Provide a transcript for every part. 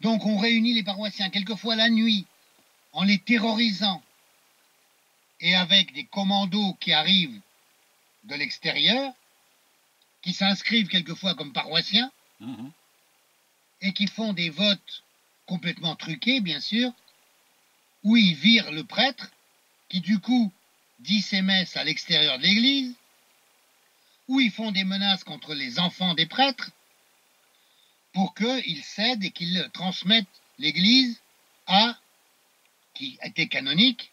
Donc on réunit les paroissiens, quelquefois la nuit, en les terrorisant, et avec des commandos qui arrivent de l'extérieur, qui s'inscrivent quelquefois comme paroissiens, et qui font des votes complètement truqués, bien sûr, où ils virent le prêtre, qui du coup dit ses messes à l'extérieur de l'église, où ils font des menaces contre les enfants des prêtres, pour qu'ils cèdent et qu'ils transmettent l'église qui était canonique,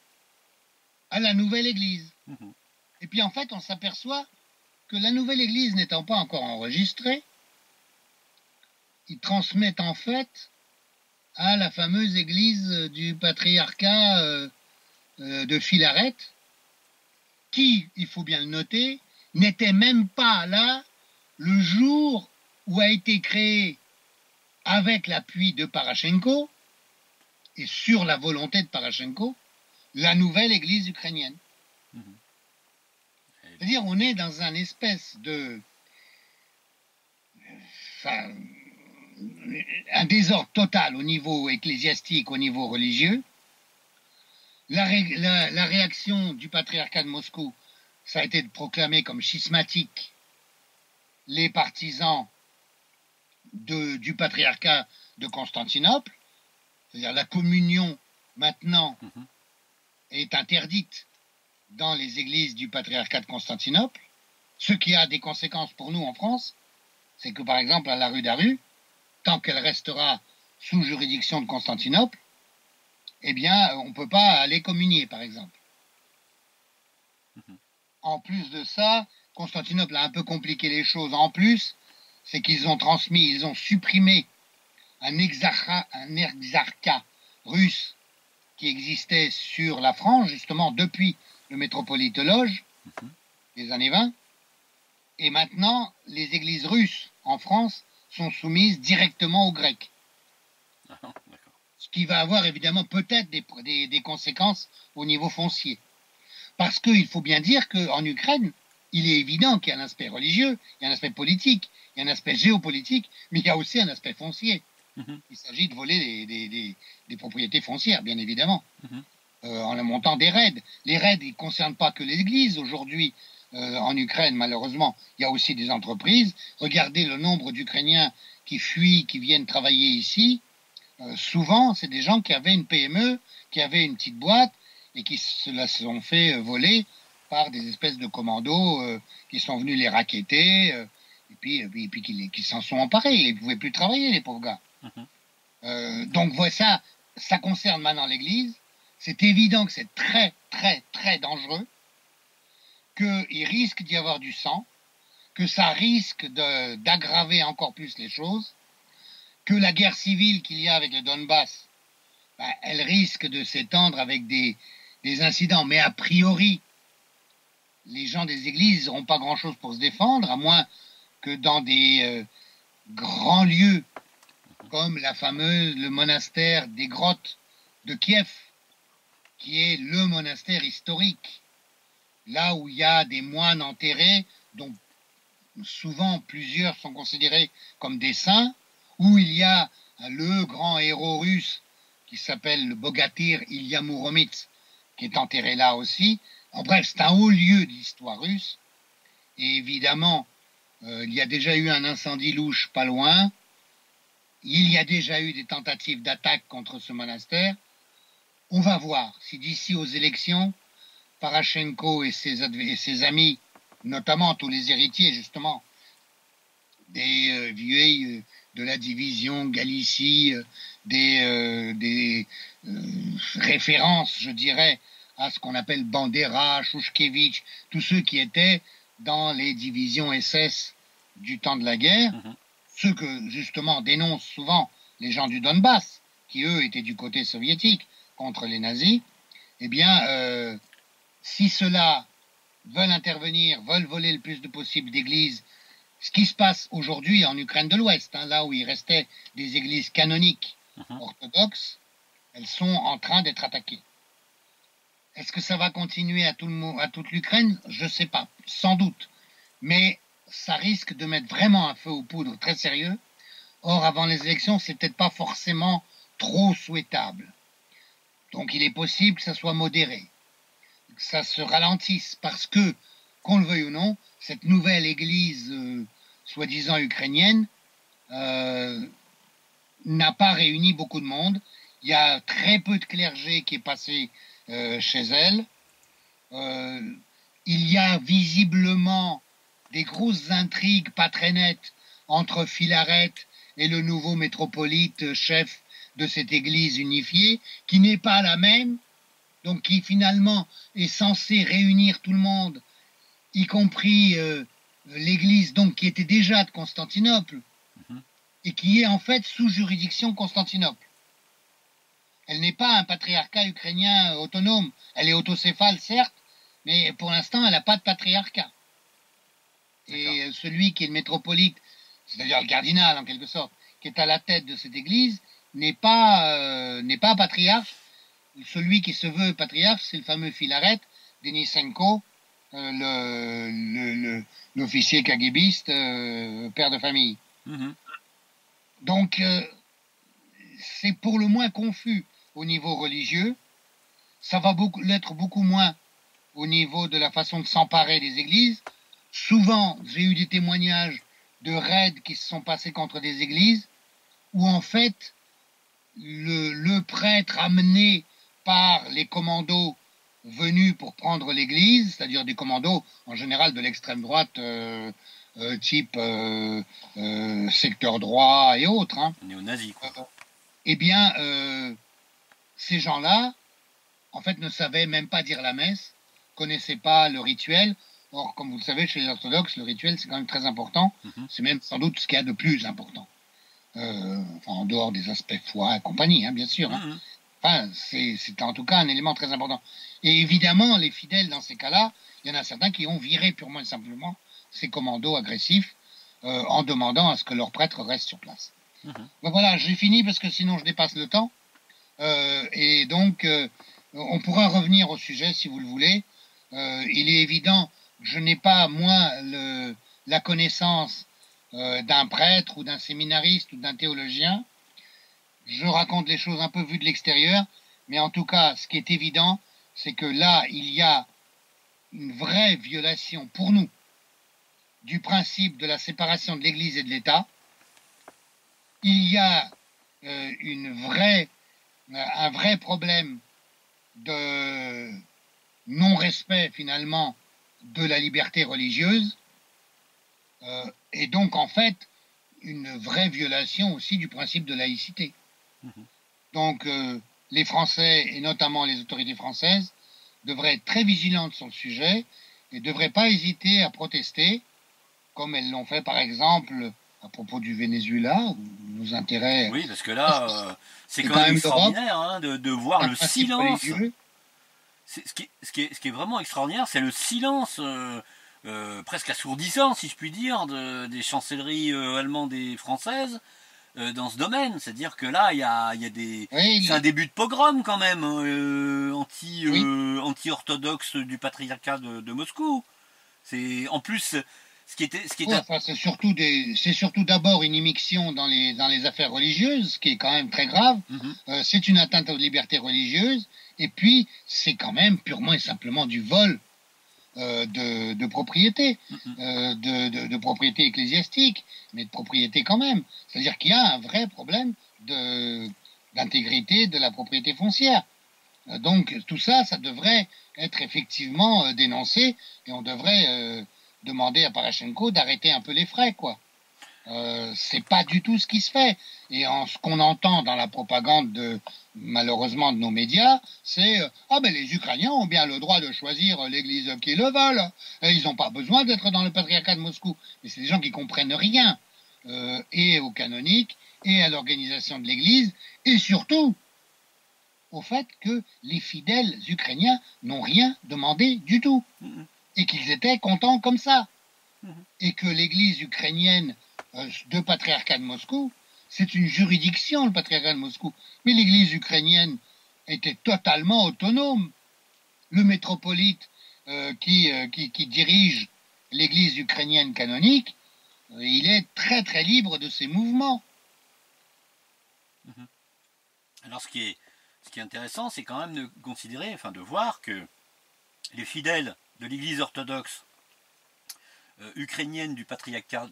à la nouvelle église. Et puis en fait, on s'aperçoit que la nouvelle église n'étant pas encore enregistrée, ils transmettent en fait à la fameuse église du patriarcat de Philaret, qui, il faut bien le noter, n'était même pas là le jour où a été créée, avec l'appui de Parachenko, et sur la volonté de Parachenko, la nouvelle église ukrainienne. C'est-à-dire, on est dans un espèce de... un désordre total au niveau ecclésiastique, au niveau religieux. La réaction du patriarcat de Moscou, ça a été de proclamer comme schismatique les partisans du patriarcat de Constantinople, c'est-à-dire la communion maintenant est interdite dans les églises du patriarcat de Constantinople, ce qui a des conséquences pour nous en France, c'est que par exemple à la rue d'Aru, tant qu'elle restera sous juridiction de Constantinople, eh bien on ne peut pas aller communier par exemple. En plus de ça, Constantinople a un peu compliqué les choses. En plus, c'est qu'ils ont supprimé un exarcat russe qui existait sur la France, justement, depuis le métropolite Lodz, des années 20. Et maintenant, les églises russes en France sont soumises directement aux Grecs. Ce qui va avoir évidemment peut-être des conséquences au niveau foncier. Parce qu'il faut bien dire qu'en Ukraine, il est évident qu'il y a un aspect religieux, il y a un aspect politique, il y a un aspect géopolitique, mais il y a aussi un aspect foncier. Il s'agit de voler des propriétés foncières, bien évidemment, en montant des raids. Les raids, ils ne concernent pas que l'Église. Aujourd'hui, en Ukraine, malheureusement, il y a aussi des entreprises. Regardez le nombre d'Ukrainiens qui fuient, qui viennent travailler ici. Souvent, c'est des gens qui avaient une PME, qui avaient une petite boîte, et qui se la sont fait voler par des espèces de commandos qui sont venus les racketter, et puis qui s'en sont emparés. Ils ne pouvaient plus travailler, les pauvres gars. Donc voilà, ça concerne maintenant l'Église. C'est évident que c'est très, très, très dangereux, qu'il risque d'y avoir du sang, que ça risque d'aggraver encore plus les choses, que la guerre civile qu'il y a avec le Donbass, elle risque de s'étendre avec des incidents. Mais a priori, les gens des églises n'auront pas grand-chose pour se défendre, à moins que dans des grands lieux, comme le monastère des grottes de Kiev, qui est le monastère historique, là où il y a des moines enterrés, dont souvent plusieurs sont considérés comme des saints, où il y a le grand héros russe qui s'appelle le Bogatyr Ilya Mouromitz, qui est enterré là aussi. En bref, c'est un haut lieu de l'histoire russe. Et évidemment, il y a déjà eu un incendie louche pas loin. Il y a déjà eu des tentatives d'attaque contre ce monastère. On va voir si d'ici aux élections, Parachenko et ses amis, notamment tous les héritiers justement des vieilles de la division Galicie, des références, je dirais, à ce qu'on appelle Bandera, Chouchkevitch, tous ceux qui étaient dans les divisions SS du temps de la guerre, ceux que justement dénoncent souvent les gens du Donbass, qui eux étaient du côté soviétique contre les nazis, eh bien, si ceux-là veulent intervenir, veulent voler le plus de possible d'églises, ce qui se passe aujourd'hui en Ukraine de l'Ouest, là où il restait des églises canoniques orthodoxes, elles sont en train d'être attaquées. Est-ce que ça va continuer à toute l'Ukraine? Je ne sais pas, sans doute. Mais ça risque de mettre vraiment un feu aux poudres très sérieux, Or, avant les élections, c'est peut-être pas forcément trop souhaitable. Donc, il est possible que ça soit modéré, que ça se ralentisse, parce que, qu'on le veuille ou non, cette nouvelle église soi-disant ukrainienne n'a pas réuni beaucoup de monde. Il y a très peu de clergé qui est passé chez elle. Il y a visiblement des grosses intrigues pas très nettes entre Philaret et le nouveau métropolite chef de cette église unifiée, qui n'est pas la même, donc qui finalement est censé réunir tout le monde, y compris l'église donc qui était déjà de Constantinople, et qui est en fait sous juridiction Constantinople. Elle n'est pas un patriarcat ukrainien autonome. Elle est autocéphale, certes, mais pour l'instant, elle n'a pas de patriarcat. Et celui qui est le métropolite, c'est-à-dire le cardinal en quelque sorte, qui est à la tête de cette église, n'est pas patriarche. Celui qui se veut patriarche, c'est le fameux Philaret, Denisenko, l'officier KGBiste, père de famille. Donc, c'est pour le moins confus au niveau religieux. Ça va l'être beaucoup moins au niveau de la façon de s'emparer des églises. Souvent, j'ai eu des témoignages de raids qui se sont passés contre des églises où, en fait, le prêtre amené par les commandos venus pour prendre l'église, c'est-à-dire des commandos en général de l'extrême droite, type secteur droit et autres. Hein. Néo-nazis. Eh bien, ces gens-là, en fait, ne savaient même pas dire la messe, connaissaient pas le rituel. Or, comme vous le savez, chez les orthodoxes, le rituel, c'est quand même très important. C'est même sans doute ce qu'il y a de plus important. En dehors des aspects foi et compagnie, hein, bien sûr. Hein. Enfin, c'est en tout cas un élément très important. Et évidemment, les fidèles, dans ces cas-là, il y en a certains qui ont viré purement et simplement ces commandos agressifs en demandant à ce que leur prêtre reste sur place. Ben voilà, j'ai fini parce que sinon je dépasse le temps. Et donc, on pourra revenir au sujet si vous le voulez. Il est évident que je n'ai pas, moi, la connaissance d'un prêtre ou d'un séminariste ou d'un théologien. Je raconte les choses un peu vues de l'extérieur, mais en tout cas, ce qui est évident, c'est que là, il y a une vraie violation pour nous du principe de la séparation de l'Église et de l'État. Il y a un vrai problème de non-respect finalement de la liberté religieuse et donc en fait une vraie violation aussi du principe de laïcité. Donc les Français et notamment les autorités françaises devraient être très vigilantes sur le sujet et ne devraient pas hésiter à protester comme elles l'ont fait par exemple à propos du Venezuela, où nos intérêts... Oui, parce que là, c'est quand même extraordinaire hein, de voir le silence. Ce qui est vraiment extraordinaire, c'est le silence presque assourdissant, si je puis dire, des chancelleries allemandes et françaises dans ce domaine. C'est-à-dire que là, il y a des... Oui, c'est un début de pogrom quand même, anti-orthodoxe du patriarcat de Moscou. C'est en plus... Enfin, c'est surtout d'abord une immixtion dans les affaires religieuses, ce qui est quand même très grave. C'est une atteinte aux libertés religieuses, et puis c'est quand même purement et simplement du vol de propriété, de propriété ecclésiastique, mais de propriété quand même. C'est-à-dire qu'il y a un vrai problème d'intégrité de la propriété foncière. Donc tout ça, ça devrait être effectivement dénoncé, et on devrait demander à Parachenko d'arrêter un peu les frais, quoi. C'est pas du tout ce qui se fait. Et ce qu'on entend dans la propagande malheureusement de nos médias, c'est les Ukrainiens ont bien le droit de choisir l'église qu'ils le veulent. Et ils n'ont pas besoin d'être dans le patriarcat de Moscou. Mais c'est des gens qui comprennent rien et au canonique et à l'organisation de l'église et surtout au fait que les fidèles ukrainiens n'ont rien demandé du tout. Et qu'ils étaient contents comme ça. Et que l'église ukrainienne de patriarcat de Moscou, c'est une juridiction, le patriarcat de Moscou. Mais l'église ukrainienne était totalement autonome. Le métropolite qui dirige l'église ukrainienne canonique, il est très très libre de ses mouvements. Alors ce qui est intéressant, c'est quand même de considérer, enfin de voir que les fidèles de l'Église orthodoxe ukrainienne du patriarcat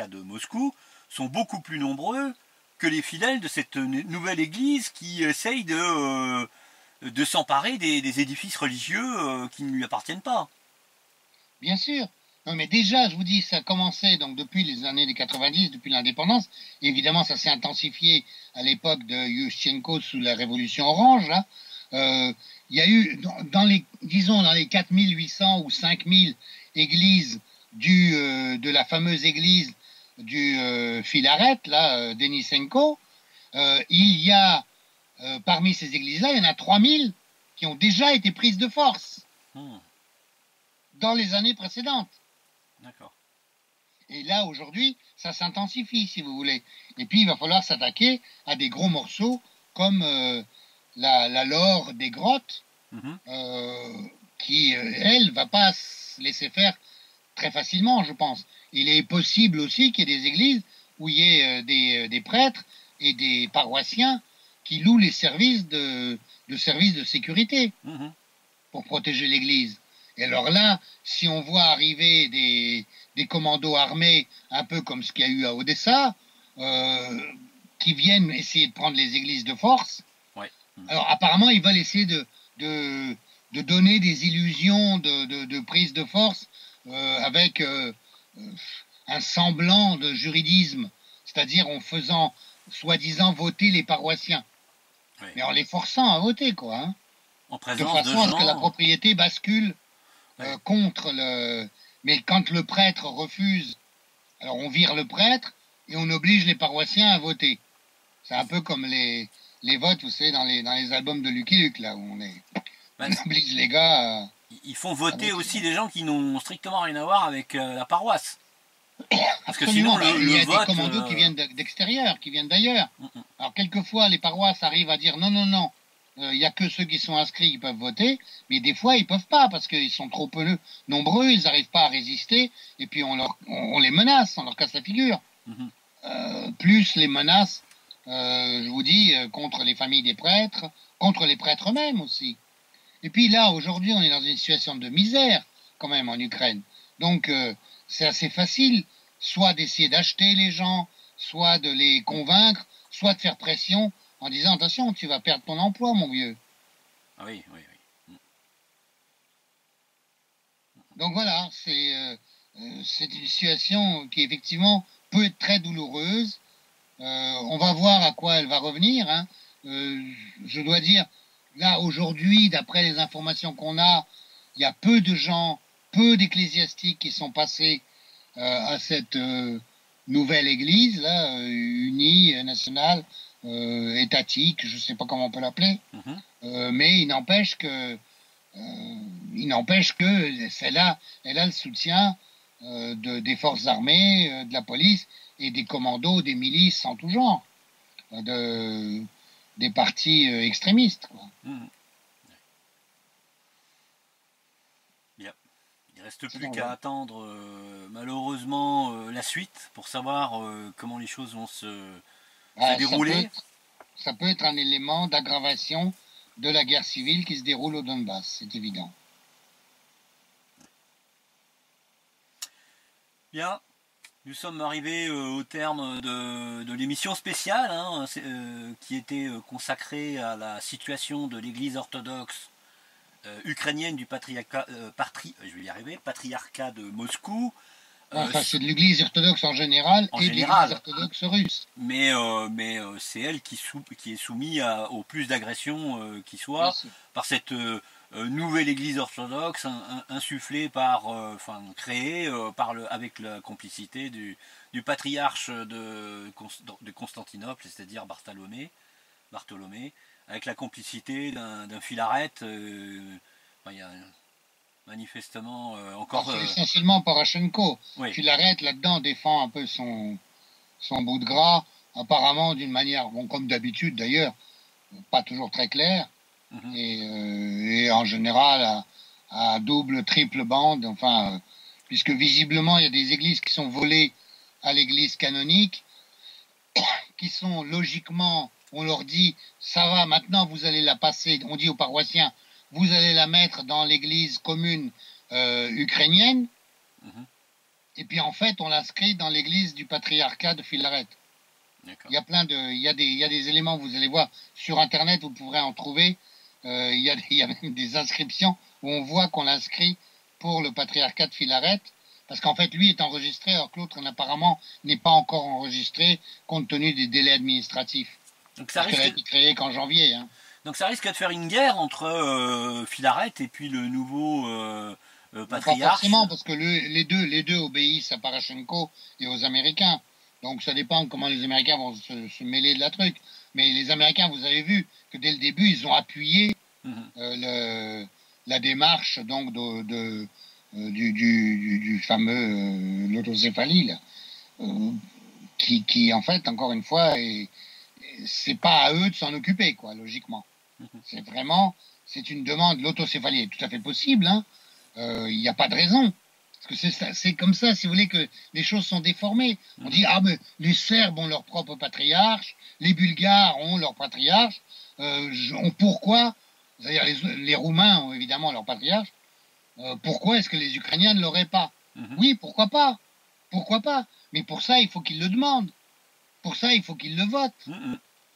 de Moscou sont beaucoup plus nombreux que les fidèles de cette nouvelle Église qui essaye de s'emparer des édifices religieux qui ne lui appartiennent pas. Bien sûr. Non, mais déjà, je vous dis, ça a commencé donc depuis les années des 90, depuis l'indépendance. Évidemment, ça s'est intensifié à l'époque de Yushchenko sous la révolution orange. Là. Il y a eu, dans les, disons, dans les 4800 ou 5000 églises de la fameuse église du Filaret, là, Denisenko, il y a, parmi ces églises-là, il y en a 3000 qui ont déjà été prises de force dans les années précédentes. D'accord. Et là, aujourd'hui, ça s'intensifie, si vous voulez. Et puis, il va falloir s'attaquer à des gros morceaux comme la lore des grottes, qui, elle, va pas se laisser faire très facilement, je pense. Il est possible aussi qu'il y ait des églises où il y ait des prêtres et des paroissiens qui louent les services de sécurité pour protéger l'église. Et alors là, si on voit arriver des commandos armés, un peu comme ce qu'il y a eu à Odessa, qui viennent essayer de prendre les églises de force, alors apparemment ils veulent essayer de donner des illusions de prise de force avec un semblant de juridisme, c'est-à-dire en faisant soi-disant voter les paroissiens, mais en les forçant à voter, quoi. Hein, en présence de façon à ce que la propriété bascule contre le... Mais quand le prêtre refuse, alors on vire le prêtre et on oblige les paroissiens à voter. C'est un peu comme les votes, vous savez, dans les albums de Lucky Luke, là, où on oblige les gars à... Ils font voter aussi des gens qui n'ont strictement rien à voir avec la paroisse. Parce que sinon, il y a des commandos qui viennent d'extérieur, qui viennent d'ailleurs. Alors, quelquefois, les paroisses arrivent à dire non, non, non, il n'y a que ceux qui sont inscrits qui peuvent voter, mais des fois, ils ne peuvent pas, parce qu'ils sont trop peu nombreux, ils n'arrivent pas à résister, et puis on les menace, on leur casse la figure. Plus les menaces, je vous dis, contre les familles des prêtres, contre les prêtres eux-mêmes aussi. Et puis là, aujourd'hui, on est dans une situation de misère, quand même, en Ukraine. Donc, c'est assez facile, soit d'essayer d'acheter les gens, soit de les convaincre, soit de faire pression en disant attention, tu vas perdre ton emploi, mon vieux. Ah oui, oui, oui. Donc voilà, c'est une situation qui effectivement peut être très douloureuse. On va voir à quoi elle va revenir. Hein. Je dois dire, là aujourd'hui, d'après les informations qu'on a, il y a peu de gens, peu d'ecclésiastiques qui sont passés à cette nouvelle église, là, unie, nationale, étatique, je ne sais pas comment on peut l'appeler, mais il n'empêche que celle-là, elle a le soutien des forces armées, de la police et des commandos, des milices en tout genre, des partis extrémistes. Quoi. Il ne reste plus qu'à attendre malheureusement la suite pour savoir comment les choses vont se dérouler. Ça peut être un élément d'aggravation de la guerre civile qui se déroule au Donbass, c'est évident. Bien, nous sommes arrivés au terme de l'émission spéciale qui était consacrée à la situation de l'Église orthodoxe ukrainienne du patriarcat de Moscou. Enfin, c'est de l'Église orthodoxe en général et de l'Église orthodoxe russe. Mais c'est elle qui est soumise au plus d'agressions qui soit par cette nouvelle Église orthodoxe insufflée créée avec la complicité du patriarche de Constantinople, c'est-à-dire Bartholomé, avec la complicité d'un Filaret. Il y a manifestement encore... C'est essentiellement Poroshenko. Oui. Filaret, là-dedans, défend un peu son bout de gras, apparemment d'une manière, bon, comme d'habitude d'ailleurs, pas toujours très claire, et en général à double, triple bande, enfin, puisque visiblement il y a des églises qui sont volées à l'église canonique, qui sont logiquement on leur dit, ça va, maintenant vous allez la passer, on dit aux paroissiens, vous allez la mettre dans l'église commune ukrainienne, et puis en fait, on l'inscrit dans l'église du patriarcat de Filaret. Il y a il y a des éléments, vous allez voir, sur Internet, vous pourrez en trouver, il y a même des inscriptions où on voit qu'on l'inscrit pour le patriarcat de Filaret, parce qu'en fait, lui est enregistré, alors que l'autre, apparemment, n'est pas encore enregistré, compte tenu des délais administratifs. Donc ça risque... a été créé qu'en janvier. Hein. Donc ça risque de faire une guerre entre Filaret et puis le nouveau patriarche. Pas forcément, parce que les deux obéissent à Parachenko et aux Américains. Donc ça dépend comment les Américains vont se mêler de la truc. Mais les Américains, vous avez vu que dès le début, ils ont appuyé la démarche donc du fameux l'autocéphalie, là, qui en fait, encore une fois, c'est pas à eux de s'en occuper, quoi, logiquement. C'est une demande, l'autocéphalie est tout à fait possible, hein. Il n'y a pas de raison. Parce que c'est comme ça, si vous voulez, que les choses sont déformées. On dit, ah, mais les Serbes ont leur propre patriarche, les Bulgares ont leur patriarche, pourquoi, c'est-à-dire les Roumains ont évidemment leur patriarche, pourquoi est-ce que les Ukrainiens ne l'auraient pas? Oui, pourquoi pas? Pourquoi pas? Mais pour ça, il faut qu'ils le demandent. Pour ça, il faut qu'ils le votent.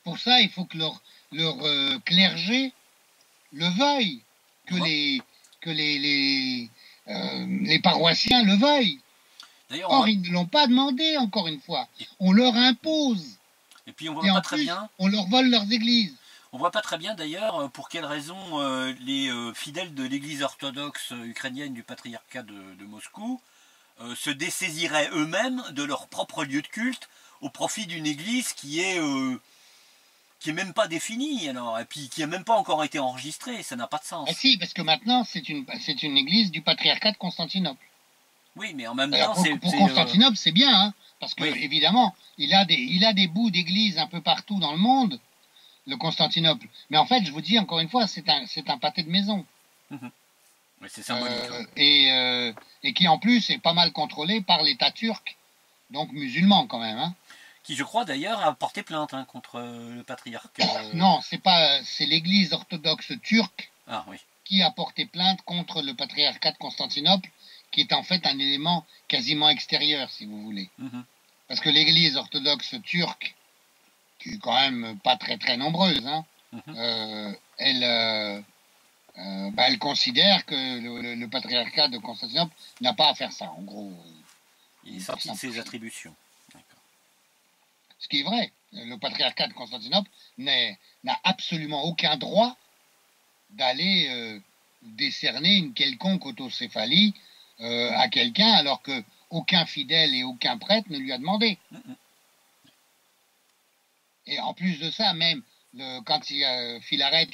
Pour ça, il faut que leur clergé le veuille, que les paroissiens le veuillent. Or, ils ne l'ont pas demandé, encore une fois. On leur impose. Et puis, on voit pas très bien. On leur vole leurs églises. On voit pas très bien, d'ailleurs, pour quelles raisons les fidèles de l'église orthodoxe ukrainienne du patriarcat de Moscou se dessaisiraient eux-mêmes de leur propre lieu de culte au profit d'une église qui est même pas définie, alors, et puis qui n'a même pas encore été enregistrée. Ça n'a pas de sens. Ah si, parce que maintenant, c'est une église du patriarcat de Constantinople. Oui, mais en même temps, pour Constantinople, c'est bien, hein, parce que évidemment, il a des bouts d'églises un peu partout dans le monde, le Constantinople. Mais en fait, je vous dis encore une fois, c'est un pâté de maison. Mais c'est symbolique. Et qui en plus est pas mal contrôlé par l'État turc, donc musulman quand même, hein. Qui, je crois d'ailleurs, a porté plainte contre le patriarcat. Non, c'est l'Église orthodoxe turque oui. qui a porté plainte contre le patriarcat de Constantinople, qui est en fait un élément quasiment extérieur, si vous voulez. Parce que l'Église orthodoxe turque, qui est quand même pas très très nombreuse, hein, elle considère que le patriarcat de Constantinople n'a pas à faire ça, en gros. Il est sorti de ses attributions. Ce qui est vrai. Le patriarcat de Constantinople n'a absolument aucun droit d'aller décerner une quelconque autocéphalie à quelqu'un, alors que aucun fidèle et aucun prêtre ne lui a demandé. Et en plus de ça, même quand il y a Filaret,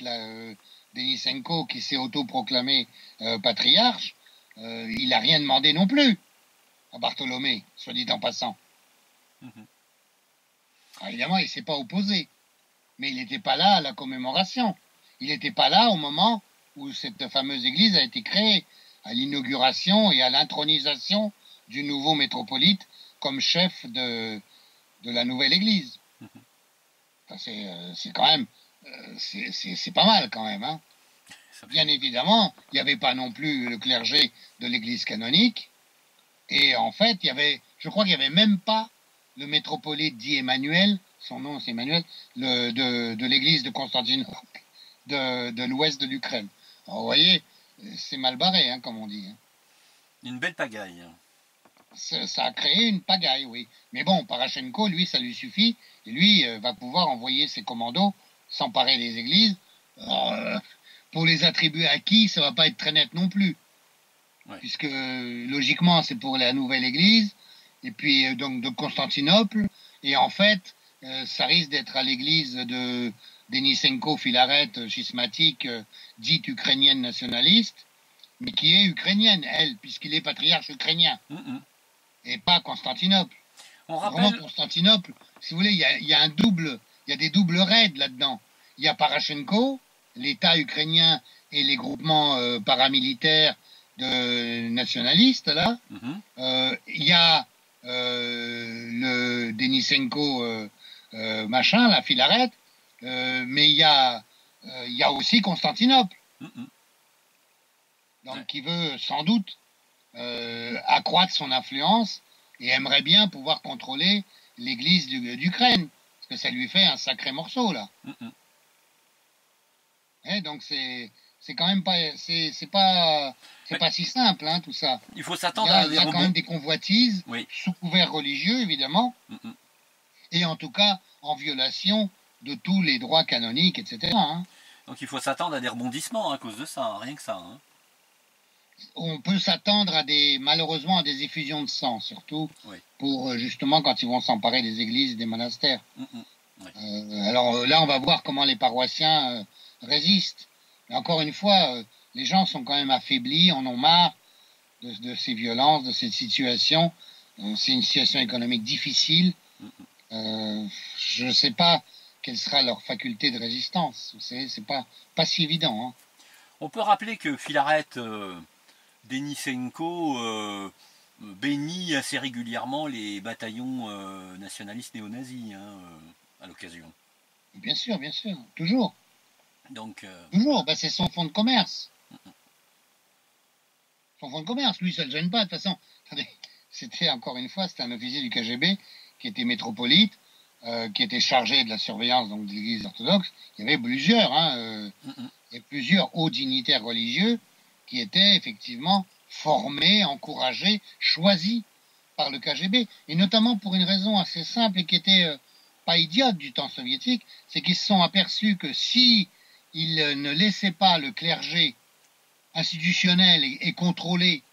Denisenko, qui s'est autoproclamé patriarche, il n'a rien demandé non plus à Bartholomé, soit dit en passant. Alors, évidemment, il ne s'est pas opposé, mais il n'était pas là à la commémoration. Il n'était pas là au moment où cette fameuse église a été créée, à l'inauguration et à l'intronisation du nouveau métropolite comme chef de la nouvelle église. C'est quand même, c'est pas mal quand même, hein. Bien évidemment, il n'y avait pas non plus le clergé de l'église canonique, et en fait, je crois qu'il n'y avait même pas le métropolite dit Emmanuel, son nom c'est Emmanuel, de l'église de Constantinople, de l'ouest de l'Ukraine. Alors vous voyez, c'est mal barré, hein, comme on dit. Hein. Une belle pagaille. Ça a créé une pagaille, oui. Mais bon, Parachenko, lui, ça lui suffit, et lui va pouvoir envoyer ses commandos s'emparer des églises. Alors, pour les attribuer à qui, ça va pas être très net non plus. Puisque, logiquement, c'est pour la nouvelle église, et puis donc de Constantinople, et en fait, ça risque d'être à l'église de Denisenko Filaret, schismatique, dite ukrainienne nationaliste, mais qui est ukrainienne, elle, puisqu'il est patriarche ukrainien, et pas Constantinople. On rappelle... Vraiment, Constantinople, si vous voulez, il y a des doubles raids là-dedans. Il y a Parachenko, l'État ukrainien et les groupements paramilitaires de nationalistes, là. Il y a le Denisenko machin, la Filaret, Mais il y a aussi Constantinople, donc Ouais. qui veut sans doute accroître son influence et aimerait bien pouvoir contrôler l'église d'Ukraine, parce que ça lui fait un sacré morceau là. Donc c'est quand même pas pas si simple, hein, tout ça. Il faut s'attendre à Il y a quand même des convoitises, oui, sous couvert religieux évidemment, et en tout cas en violation de tous les droits canoniques, etc. Hein. Donc il faut s'attendre à des rebondissements à cause de ça, rien que ça. Hein. On peut s'attendre malheureusement à des effusions de sang, surtout pour justement quand ils vont s'emparer des églises et des monastères. Alors là, on va voir comment les paroissiens résistent. Mais encore une fois, les gens sont quand même affaiblis, en ont marre de ces violences, de cette situation. C'est une situation économique difficile. Je ne sais pas quelle sera leur faculté de résistance. C'est pas si évident. Hein. On peut rappeler que Filaret Denisenko bénit assez régulièrement les bataillons nationalistes néo-nazis à l'occasion. Bien sûr, toujours. Donc, toujours, c'est son fonds de commerce. Son fonds de commerce, lui, ça ne le gêne pas. De toute façon, c'était encore une fois, c'était un officier du KGB qui était métropolite, qui était chargé de la surveillance donc, de l'église orthodoxe. Il y avait plusieurs, et plusieurs hauts dignitaires religieux qui étaient effectivement formés, encouragés, choisis par le KGB, et notamment pour une raison assez simple et qui était pas idiote du temps soviétique, c'est qu'ils se sont aperçus que si ils ne laissaient pas le clergé institutionnel et contrôlé,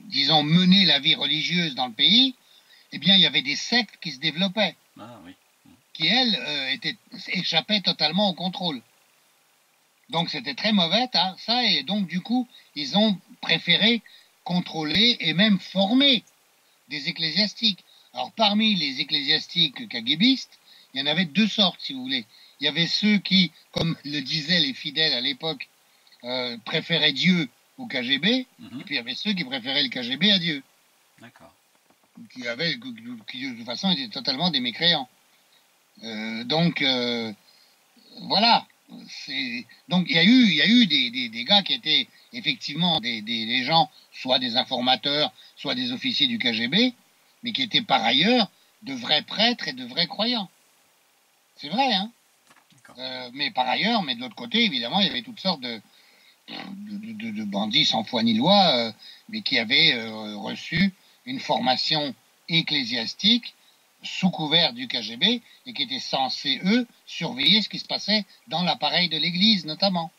disons, mener la vie religieuse dans le pays, eh bien, il y avait des sectes qui se développaient, qui, elles, échappaient totalement au contrôle. Donc, c'était très mauvais, ça, et donc, du coup, ils ont préféré contrôler et même former des ecclésiastiques. Alors, parmi les ecclésiastiques KGBistes, il y en avait deux sortes, si vous voulez. Il y avait ceux qui, comme le disaient les fidèles à l'époque, préféraient Dieu au KGB, et puis il y avait ceux qui préféraient le KGB à Dieu. D'accord. Qui de toute façon étaient totalement des mécréants. Donc, voilà. Donc, il y a eu des gars qui étaient effectivement des gens, soit des informateurs, soit des officiers du KGB, mais qui étaient par ailleurs de vrais prêtres et de vrais croyants. C'est vrai, hein. Mais par ailleurs, mais de l'autre côté, évidemment, il y avait toutes sortes de bandits sans foi ni loi, mais qui avaient reçu une formation ecclésiastique sous couvert du KGB et qui étaient censés, eux, surveiller ce qui se passait dans l'appareil de l'Église, notamment.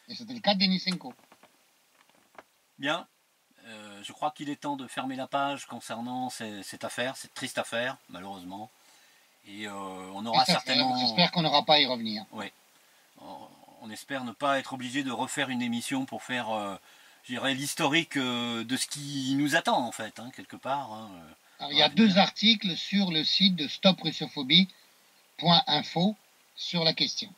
Et c'était le cas de Denisenko. Bien. Je crois qu'il est temps de fermer la page concernant cette affaire, cette triste affaire, malheureusement. Et on aura certainement... J'espère qu'on n'aura pas à y revenir. Oui. On espère ne pas être obligé de refaire une émission pour faire, je dirais, l'historique de ce qui nous attend, en fait, quelque part. Alors, il y a deux articles sur le site de stoprussophobie.info sur la question.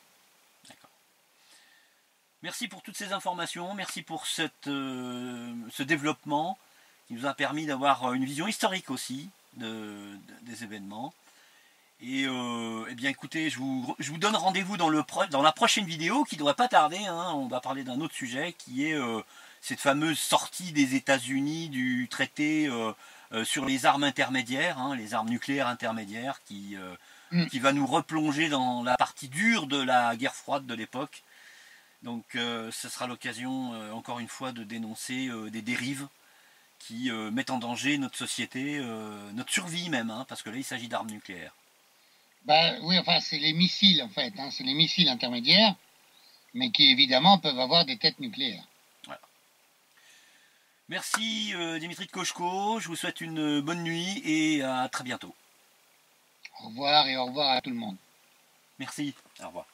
Merci pour toutes ces informations, merci pour ce développement qui nous a permis d'avoir une vision historique aussi des événements. Et eh bien écoutez, je vous donne rendez-vous dans la prochaine vidéo qui ne devrait pas tarder. On va parler d'un autre sujet qui est cette fameuse sortie des États-Unis du traité sur les armes intermédiaires, les armes nucléaires intermédiaires qui va nous replonger dans la partie dure de la guerre froide de l'époque. Donc ce sera l'occasion encore une fois de dénoncer des dérives qui mettent en danger notre société, notre survie même, parce que là il s'agit d'armes nucléaires. Oui, enfin c'est les missiles en fait, c'est les missiles intermédiaires, mais qui évidemment peuvent avoir des têtes nucléaires. Voilà. Merci Dimitri de Kochko, je vous souhaite une bonne nuit et à très bientôt. Au revoir et au revoir à tout le monde. Merci, au revoir.